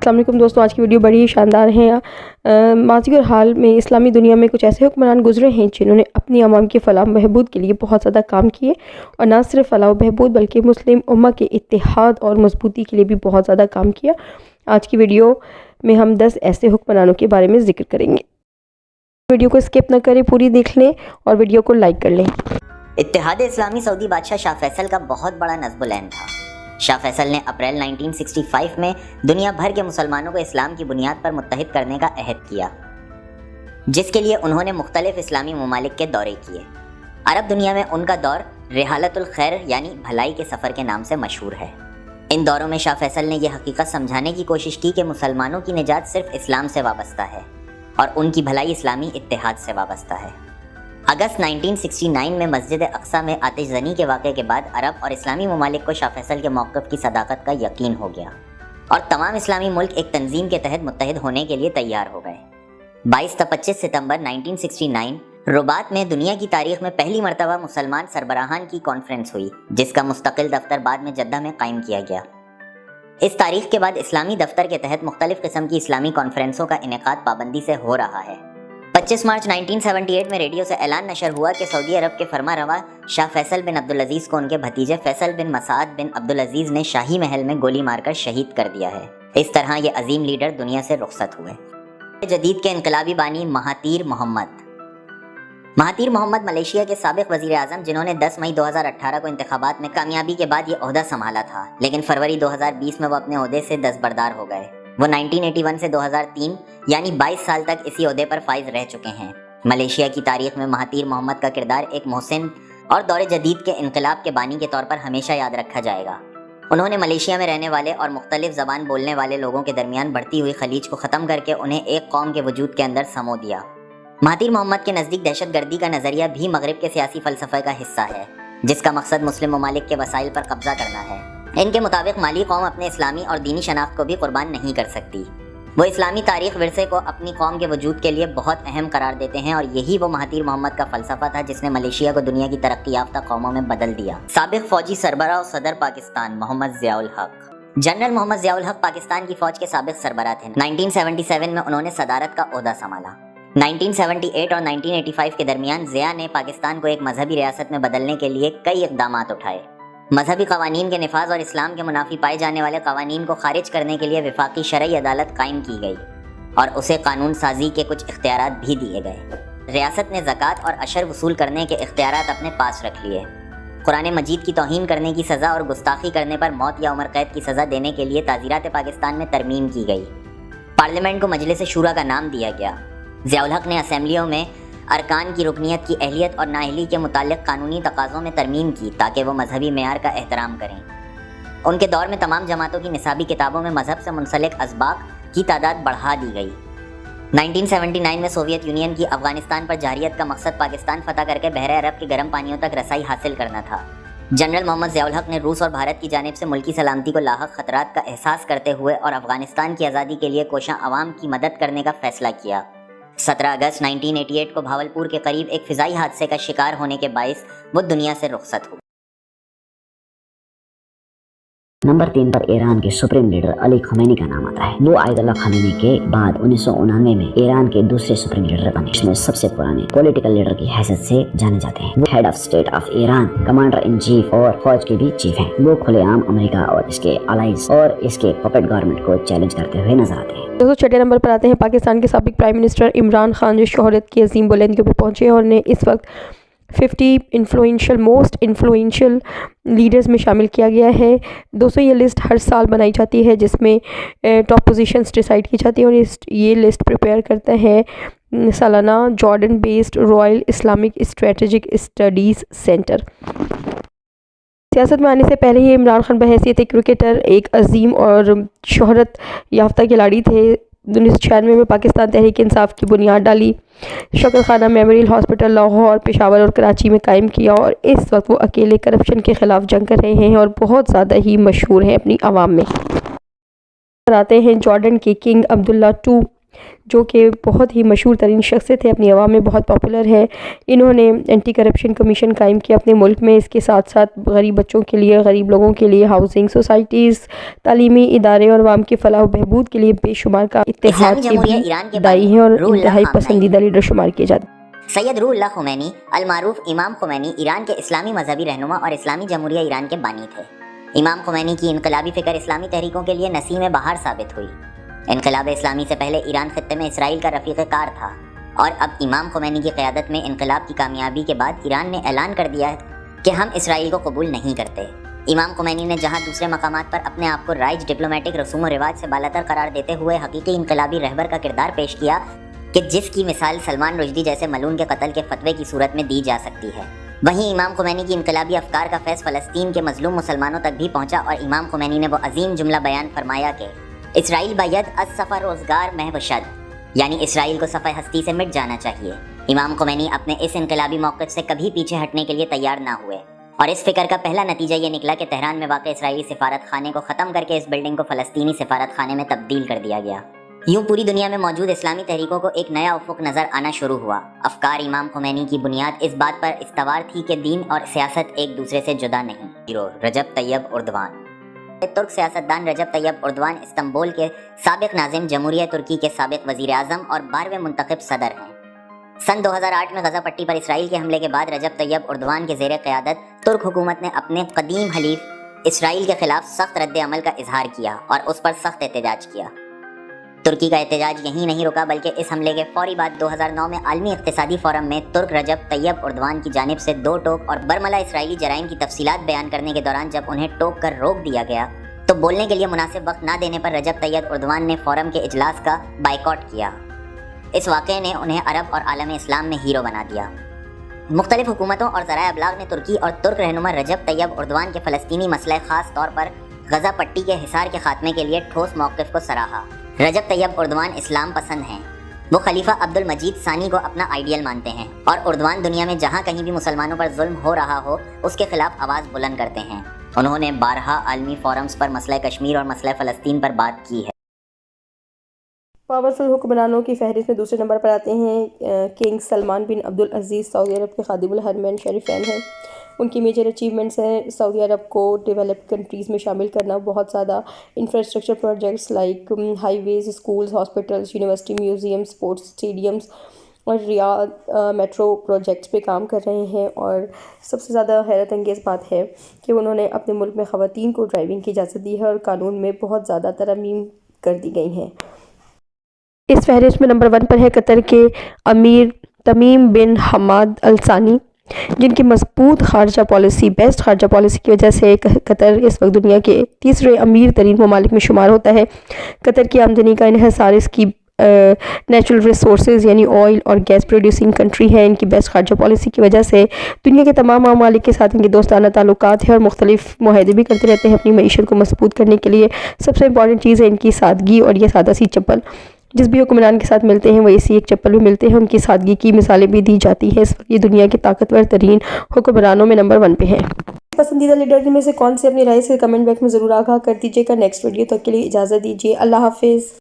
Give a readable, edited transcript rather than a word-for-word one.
السلام علیکم دوستوں، آج کی ویڈیو بڑی ہی شاندار ہے۔ ماضی اور حال میں اسلامی دنیا میں کچھ ایسے حکمران گزرے ہیں جنہوں نے اپنی عوام کی فلاح و بہبود کے لیے بہت زیادہ کام کیے، اور نہ صرف فلاح و بہبود بلکہ مسلم امہ کے اتحاد اور مضبوطی کے لیے بھی بہت زیادہ کام کیا۔ آج کی ویڈیو میں ہم 10 ایسے حکمرانوں کے بارے میں ذکر کریں گے۔ ویڈیو کو اسکپ نہ کریں، پوری دیکھ لیں اور ویڈیو کو لائک کر لیں۔ اتحاد اسلامی سعودی بادشاہ شاہ فیصل کا بہت بڑا نصب العین تھا۔ شاہ فیصل نے اپریل 1965 میں دنیا بھر کے مسلمانوں کو اسلام کی بنیاد پر متحد کرنے کا عہد کیا، جس کے لیے انہوں نے مختلف اسلامی ممالک کے دورے کیے۔ عرب دنیا میں ان کا دور رحالت الخیر یعنی بھلائی کے سفر کے نام سے مشہور ہے۔ ان دوروں میں شاہ فیصل نے یہ حقیقت سمجھانے کی کوشش کی کہ مسلمانوں کی نجات صرف اسلام سے وابستہ ہے اور ان کی بھلائی اسلامی اتحاد سے وابستہ ہے۔ اگست 1969 میں مسجد اقصیٰ میں آتش زنی کے واقعے کے بعد عرب اور اسلامی ممالک کو شاہ فیصل کے موقف کی صداقت کا یقین ہو گیا اور تمام اسلامی ملک ایک تنظیم کے تحت متحد ہونے کے لیے تیار ہو گئے۔ 22 تا 25 ستمبر 1969 رباط میں دنیا کی تاریخ میں پہلی مرتبہ مسلمان سربراہان کی کانفرنس ہوئی، جس کا مستقل دفتر بعد میں جدہ میں قائم کیا گیا۔ اس تاریخ کے بعد اسلامی دفتر کے تحت مختلف قسم کی اسلامی کانفرنسوں کا انعقاد پابندی سے ہو رہا ہے۔ 25 مارچ 1978 میں ریڈیو سے اعلان نشر ہوا کہ سعودی عرب کے فرما روا شاہ فیصل بن عبدالعزیز کو ان کے بھتیجے فیصل بن مسعود بن عبدالعزیز نے شاہی محل میں گولی مار کر شہید کر دیا ہے۔ اس طرح یہ عظیم لیڈر دنیا سے رخصت ہوئے۔ جدید کے انقلابی بانی مہاتیر محمد ملیشیا کے سابق وزیر اعظم، جنہوں نے 10 مئی 2018 کو انتخابات میں کامیابی کے بعد یہ عہدہ سنبھالا تھا، لیکن فروری 2020 میں وہ اپنے عہدے سے دستبردار ہو گئے۔ وہ 1981 سے 2003 یعنی 22 سال تک اسی عہدے پر فائز رہ چکے ہیں۔ ملیشیا کی تاریخ میں مہاتیر محمد کا کردار ایک محسن اور دور جدید کے انقلاب کے بانی کے طور پر ہمیشہ یاد رکھا جائے گا۔ انہوں نے ملیشیا میں رہنے والے اور مختلف زبان بولنے والے لوگوں کے درمیان بڑھتی ہوئی خلیج کو ختم کر کے انہیں ایک قوم کے وجود کے اندر سمو دیا۔ مہاتیر محمد کے نزدیک دہشت گردی کا نظریہ بھی مغرب کے سیاسی فلسفے کا حصہ ہے، جس کا مقصد مسلم ممالک کے وسائل پر قبضہ کرنا ہے۔ ان کے مطابق مالی قوم اپنے اسلامی اور دینی شناخت کو بھی قربان نہیں کر سکتی۔ وہ اسلامی تاریخ ورثے کو اپنی قوم کے وجود کے لیے بہت اہم قرار دیتے ہیں، اور یہی وہ مہاتیر محمد کا فلسفہ تھا جس نے ملیشیا کو دنیا کی ترقی یافتہ قوموں میں بدل دیا۔ سابق فوجی سربراہ و صدر پاکستان محمد ضیاء الحق۔ جنرل محمد ضیاء الحق پاکستان کی فوج کے سابق سربراہ تھے۔ 1977 میں انہوں نے صدارت کا عہدہ سنبھالا۔ 1978 اور 1985 کے درمیان ضیاء نے پاکستان کو ایک مذہبی ریاست میں بدلنے کے لیے کئی اقدامات اٹھائے۔ مذہبی قوانین کے نفاذ اور اسلام کے منافی پائے جانے والے قوانین کو خارج کرنے کے لیے وفاقی شرعی عدالت قائم کی گئی اور اسے قانون سازی کے کچھ اختیارات بھی دیے گئے۔ ریاست نے زکوٰۃ اور عشر وصول کرنے کے اختیارات اپنے پاس رکھ لیے۔ قرآن مجید کی توہین کرنے کی سزا اور گستاخی کرنے پر موت یا عمر قید کی سزا دینے کے لیے تعزیرات پاکستان میں ترمیم کی گئی۔ پارلیمنٹ کو مجلس شورا کا نام دیا گیا۔ ضیاء الحق نے اسمبلیوں میں ارکان کی رکنیت کی اہلیت اور نااہلی کے متعلق قانونی تقاضوں میں ترمیم کی تاکہ وہ مذہبی معیار کا احترام کریں۔ ان کے دور میں تمام جماعتوں کی نصابی کتابوں میں مذہب سے منسلک اسباق کی تعداد بڑھا دی گئی۔ 1979 میں سوویت یونین کی افغانستان پر جارحیت کا مقصد پاکستان فتح کر کے بحر عرب کے گرم پانیوں تک رسائی حاصل کرنا تھا۔ جنرل محمد ضیاء الحق نے روس اور بھارت کی جانب سے ملکی سلامتی کو لاحق خطرات کا احساس کرتے ہوئے اور افغانستان کی آزادی کے لیے کوشاں عوام کی مدد کرنے کا فیصلہ کیا۔ 17 اگست 1988 کو بھاولپور کے قریب ایک فضائی حادثے کا شکار ہونے کے باعث وہ دنیا سے رخصت ہوئے۔ نمبر 3 پر ایران کے سپریم لیڈر علی خمینی کا نام آتا ہے۔ وہ آیت اللہ خمینی کے بعد 1999 میں ایران کے دوسرے سپریم لیڈر بنے، اس میں سب سے پرانے پولیٹیکل لیڈر کی حیثیت سے جانے جاتے ہیں۔ وہ head of state of Iran, commander in chief اور فوج کے بھی چیف ہیں۔ وہ کھلے عام امریکہ اور اس کے الائز اور اس کے پپٹ گورنمنٹ کو چیلنج کرتے ہوئے نظر آتے ہیں۔ دوستوں، چھٹے نمبر پر آتے ہیں پاکستان کے سابق پرائم منسٹر عمران خان، جو شہرت کی عظیم بلندیوں پہ پہنچے ہیں اور نے اس وقت 50 موسٹ انفلوئنشل لیڈرز میں شامل کیا گیا ہے۔ دوستوں، یہ لسٹ ہر سال بنائی جاتی ہے جس میں ٹاپ پوزیشنز ڈیسائیڈ کی جاتی ہیں، اور یہ لسٹ پریپیئر کرتا ہے سالانہ Jordan based Royal Islamic strategic studies centre. سیاست میں آنے سے پہلے ہی عمران خان بحیثیت ایک کرکٹر ایک عظیم اور شہرت یافتہ کھلاڑی تھے۔ 1996 میں پاکستان تحریک انصاف کی بنیاد ڈالی، شکر خانہ میموریل ہاسپٹل لاہور، پشاور اور کراچی میں قائم کیا، اور اس وقت وہ اکیلے کرپشن کے خلاف جنگ کر رہے ہیں اور بہت زیادہ ہی مشہور ہیں اپنی عوام میں۔ آتے ہیں جارڈن کے کنگ عبداللہ II، جو کہ بہت ہی مشہور ترین شخصیت ہے، اپنی عوام میں بہت پاپولر ہے۔ انہوں نے اینٹی کرپشن کمیشن قائم کیا اپنے ملک میں، اس کے ساتھ ساتھ غریب بچوں کے لیے، غریب لوگوں کے لیے ہاؤسنگ سوسائٹیز، تعلیمی ادارے اور عوام کی فلاح و بہبود کے لیے بے شمار کا اتحاد اسلامی کے جمہوریہ بھی ایران کے دائی ہیں اور روح اللہ انتہائی خامنہ ای۔ پسندیدہ لیڈر شمار کیے جاتے ہیں۔ سید روح اللہ خمینی المعروف امام خمینی ایران کے اسلامی مذہبی رہنما اور اسلامی جمہوریہ ایران کے بانی تھے۔ امام خمینی کی انقلابی فکر اسلامی تحریکوں کے لیے نسیم بہار ثابت ہوئی۔ انقلاب اسلامی سے پہلے ایران خطے میں اسرائیل کا رفیق کار تھا، اور اب امام خمینی کی قیادت میں انقلاب کی کامیابی کے بعد ایران نے اعلان کر دیا کہ ہم اسرائیل کو قبول نہیں کرتے۔ امام خمینی نے جہاں دوسرے مقامات پر اپنے آپ کو رائج ڈپلومیٹک رسوم و رواج سے بالاتر قرار دیتے ہوئے حقیقی انقلابی رہبر کا کردار پیش کیا کہ جس کی مثال سلمان رشدی جیسے ملعون کے قتل کے فتوے کی صورت میں دی جا سکتی ہے، وہیں امام خمینی کی انقلابی افکار کا فیض فلسطین کے مظلوم مسلمانوں تک بھی پہنچا، اور امام خمینی نے وہ عظیم جملہ بیان فرمایا کہ اسرائیل باید از صفحہ روزگار محو شد، یعنی اسرائیل کو صفحہ ہستی سے مٹ جانا چاہیے۔ امام خمینی اپنے اس انقلابی موقف سے کبھی پیچھے ہٹنے کے لیے تیار نہ ہوئے، اور اس فکر کا پہلا نتیجہ یہ نکلا کہ تہران میں واقع اسرائیلی سفارت خانے کو ختم کر کے اس بلڈنگ کو فلسطینی سفارت خانے میں تبدیل کر دیا گیا۔ یوں پوری دنیا میں موجود اسلامی تحریکوں کو ایک نیا افق نظر آنا شروع ہوا۔ افکار امام خمینی کی بنیاد اس بات پر استوار تھی کہ دین اور سیاست ایک دوسرے سے جدا نہیں۔ رجب طیب اردوان ترک سیاستدان رجب طیب اردوان استنبول کے سابق ناظم جمہوریہ ترکی کے سابق وزیر اعظم اور 12ویں منتخب صدر ہیں۔ سن 2008 میں غزہ پٹی پر اسرائیل کے حملے کے بعد رجب طیب اردوان کے زیر قیادت ترک حکومت نے اپنے قدیم حلیف اسرائیل کے خلاف سخت رد عمل کا اظہار کیا اور اس پر سخت احتجاج کیا۔ ترکی کا احتجاج یہیں نہیں رکا، بلکہ اس حملے کے فوری بعد 2009 میں عالمی اقتصادی فورم میں ترک رجب طیب اردوان کی جانب سے دو ٹوک اور برملا اسرائیلی جرائم کی تفصیلات بیان کرنے کے دوران جب انہیں ٹوک کر روک دیا گیا تو بولنے کے لیے مناسب وقت نہ دینے پر رجب طیب اردوان نے فورم کے اجلاس کا بائیکاٹ کیا۔ اس واقعے نے انہیں عرب اور عالم اسلام میں ہیرو بنا دیا۔ مختلف حکومتوں اور ذرائع ابلاغ نے ترکی اور ترک رہنما رجب طیب اردوان کے فلسطینی مسئلہ خاص طور پر غزہ پٹی کے حصار کے خاتمے کے لیے ٹھوس موقف کو سراہا۔ رجب طیب اردوان اسلام پسند ہیں، وہ خلیفہ عبد المجید ثانی کو اپنا آئیڈیل مانتے ہیں، اور اردوان دنیا میں جہاں کہیں بھی مسلمانوں پر ظلم ہو رہا ہو اس کے خلاف آواز بلند کرتے ہیں۔ انہوں نے بارہا عالمی فورمز پر مسئلہ کشمیر اور مسئلہ فلسطین پر بات کی ہے۔ پاورفل حکمرانوں کی فہرست میں دوسرے نمبر پر آتے ہیں کنگ سلمان بن عبدالعزیز، سعودی عرب کے خادم الحرمین شریفین ہیں۔ ان کی میجر اچیومنٹس ہیں سعودی عرب کو ڈیولپڈ کنٹریز میں شامل کرنا، بہت زیادہ infrastructure projects like highways, schools, hospitals, university, museum, sports stadiums اور ریاض میٹرو پروجیکٹس پہ کام کر رہے ہیں۔ اور سب سے زیادہ حیرت انگیز بات ہے کہ انہوں نے اپنے ملک میں خواتین کو ڈرائیونگ کی اجازت دی ہے اور قانون میں بہت زیادہ ترامیم کر دی گئی ہیں۔ اس فہرست میں نمبر 1 پر ہے قطر کے امیر تمیم بن حماد الثانی، جن کی مضبوط خارجہ پالیسی، بیسٹ خارجہ پالیسی کی وجہ سے قطر اس وقت دنیا کے تیسرے امیر ترین ممالک میں شمار ہوتا ہے۔ قطر کی آمدنی کا انحصار اس کی نیچرل ریسورسز یعنی آئل اور گیس پروڈیوسنگ کنٹری ہے۔ ان کی بیسٹ خارجہ پالیسی کی وجہ سے دنیا کے تمام ممالک کے ساتھ ان کے دوستانہ تعلقات ہیں اور مختلف معاہدے بھی کرتے رہتے ہیں اپنی معیشت کو مضبوط کرنے کے لیے۔ سب سے امپورٹنٹ چیز ہے ان کی سادگی اور یہ سادہ سی چپل۔ جس بھی حکمران کے ساتھ ملتے ہیں وہ اسی ایک چپل میں ملتے ہیں۔ ان کی سادگی کی مثالیں بھی دی جاتی ہیں۔ اس وقت یہ دنیا کے طاقتور ترین حکمرانوں میں نمبر 1 پہ ہیں۔ پسندیدہ لیڈر میں سے کون سے اپنی رائے سے کمنٹ بیک میں ضرور آگاہ کر دیجیے گا۔ نیکسٹ ویڈیو تک کے لیے اجازت دیجیے، اللہ حافظ۔